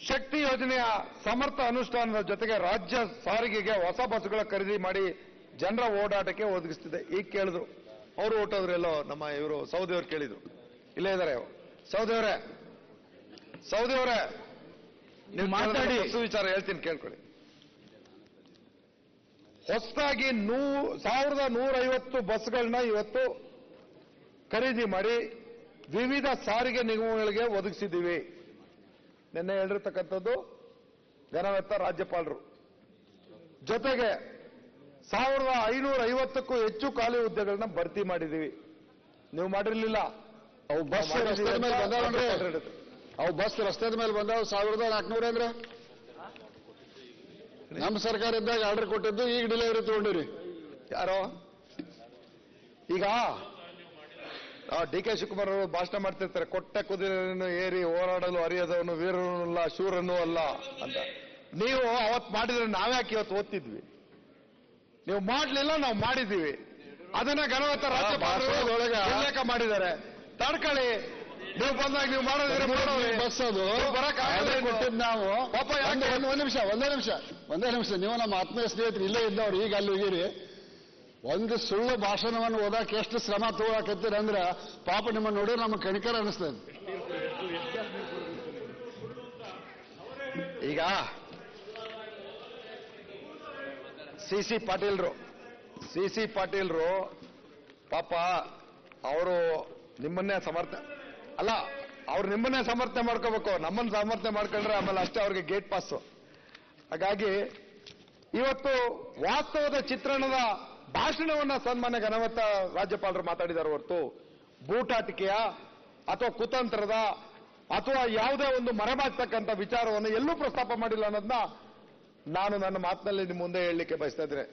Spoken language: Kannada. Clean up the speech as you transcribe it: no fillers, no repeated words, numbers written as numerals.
ಶಕ್ತಿ ಯೋಜನೆಯ ಸಮರ್ಥ ಅನುಷ್ಠಾನದ ಜೊತೆಗೆ ರಾಜ್ಯ ಸಾರಿಗೆಗೆ ಹೊಸ ಬಸ್ಸುಗಳ ಖರೀದಿ ಮಾಡಿ ಜನರ ಓಡಾಟಕ್ಕೆ ಒದಗಿಸುತ್ತಿದೆ. ಈಗ ಕೇಳಿದ್ರು ಅವರು ಓಟೋದ್ರು ಎಲ್ಲೋ ನಮ್ಮ ಇವರು ಸೌದಿ ಅವರು ಕೇಳಿದ್ರು, ಇಲ್ಲೇ ಇದ್ದಾರೆ ಸೌದಿ ಅವರೇ ನೀವು ಮಾತಾಡಿ ಬಸ್ಸು ವಿಚಾರ ಹೇಳ್ತೀನಿ ಕೇಳ್ಕೊಳ್ಳಿ. ಹೊಸದಾಗಿ 1150 ಬಸ್ಗಳನ್ನ ಇವತ್ತು ಖರೀದಿ ಮಾಡಿ ವಿವಿಧ ಸಾರಿಗೆ ನಿಗಮಗಳಿಗೆ ಒದಗಿಸಿದ್ದೀವಿ. ನಿನ್ನೆ ಹೇಳಿರ್ತಕ್ಕಂಥದ್ದು ಘನವೆತ್ತ ರಾಜ್ಯಪಾಲರು. ಜೊತೆಗೆ 1550ಕ್ಕೂ ಹೆಚ್ಚು ಖಾಲಿ ಹುದ್ದೆಗಳನ್ನ ಭರ್ತಿ ಮಾಡಿದ್ದೀವಿ. ನೀವು ಮಾಡಿರ್ಲಿಲ್ಲ. ಅವು ಬಸ್ ರಸ್ತೆ ಮೇಲೆ ಬಂದಾವನ್ರಿ, ಅವು ಬಸ್ ರಸ್ತೆ ಮೇಲೆ ಬಂದಾವ 1400 ಅಂದ್ರೆ ನಮ್ಮ ಸರ್ಕಾರ ಇದ್ದಾಗ ಆರ್ಡರ್ ಕೊಟ್ಟಿದ್ದು, ಈಗ ಡೆಲಿವರಿ ತಗೊಂಡಿರಿ ಯಾರೋ. ಈಗ ಡಿ ಕೆ ಶಿವಕುಮಾರ್ ಅವರು ಭಾಷಣ ಮಾಡ್ತಿರ್ತಾರೆ, ಕೊಟ್ಟ ಕುದುರೆಯನ್ನು ಏರಿ ಹೋರಾಡಲು ಅರಿಯದವನು ವೀರನೂ ಅಲ್ಲ ಶೂರನೂ ಅಲ್ಲ ಅಂತ. ನೀವು ಅವತ್ತು ಮಾಡಿದ್ರೆ ನಾವ್ಯಾಕೆ ಇವತ್ತು ಓದ್ತಿದ್ವಿ? ನೀವು ಮಾಡ್ಲಿಲ್ಲ, ನಾವು ಮಾಡಿದ್ದೀವಿ. ಅದನ್ನ ಘನವೆತ್ತ ರಾಜ್ಯಪಾಲರು ಉಲ್ಲೇಖ ಮಾಡಿದ್ದಾರೆ. ತಡ್ಕೊಳ್ಳಿ, ನೀವು ಬಂದಾಗ ನೀವು ಮಾಡೋದ್ರೆ ಬಸ್ ಅದು ಕೊಟ್ಟಿದ್ದು ನಾವು. ಪಾಪ ಯಾಕೆ ಒಂದೇ ನಿಮಿಷ ನೀವು ನಮ್ಮ ಆತ್ಮೀಯ ಸ್ನೇಹಿತರು ಇಲ್ಲೇ ಇದ್ದವ್ರು, ಈಗ ಅಲ್ಲಿ ಹೋಗಿರಿ. ಒಂದು ಸುಳ್ಳು ಭಾಷಣವನ್ನು ಓದಕ್ಕೆ ಎಷ್ಟು ಶ್ರಮ ತಗೋಕತ್ತೀರ ಅಂದ್ರೆ ಪಾಪ ನಿಮ್ಮನ್ನು ನೋಡಿ ನಮಗೆ ಕಣಿಕರ ಅನಿಸ್ತದೆ. ಈಗ ಸಿ ಸಿ ಪಾಟೀಲ್ರು ಪಾಪ ಅವರು ನಿಮ್ಮನ್ನೇ ಅವ್ರು ನಿಮ್ಮನ್ನೇ ಸಮರ್ಥನೆ ಮಾಡ್ಕೋಬೇಕು. ನಮ್ಮನ್ನು ಸಮರ್ಥನೆ ಮಾಡ್ಕೊಂಡ್ರೆ ಆಮೇಲೆ ಅಷ್ಟೇ ಅವ್ರಿಗೆ ಗೇಟ್ ಪಾಸ್. ಹಾಗಾಗಿ ಇವತ್ತು ವಾಸ್ತವದ ಚಿತ್ರಣದ ಭಾಷಣವನ್ನ ಸನ್ಮಾನ್ಯ ಘನವೆತ್ತ ರಾಜ್ಯಪಾಲರು ಮಾತಾಡಿದ್ದಾರೆ ಹೊರತು ಬೂಟಾಟಿಕೆಯ ಅಥವಾ ಕುತಂತ್ರದ ಅಥವಾ ಯಾವುದೇ ಒಂದು ಮರೆಮಾಚತಕ್ಕಂಥ ವಿಚಾರವನ್ನು ಎಲ್ಲೂ ಪ್ರಸ್ತಾಪ ಮಾಡಿಲ್ಲ ಅನ್ನೋದನ್ನ ನಾನು ನನ್ನ ಮಾತಿನಲ್ಲಿ ನಿಮ್ಮ ಮುಂದೆ ಹೇಳಲಿಕ್ಕೆ ಬಯಸ್ತಾ ಇದ್ದೇನೆ.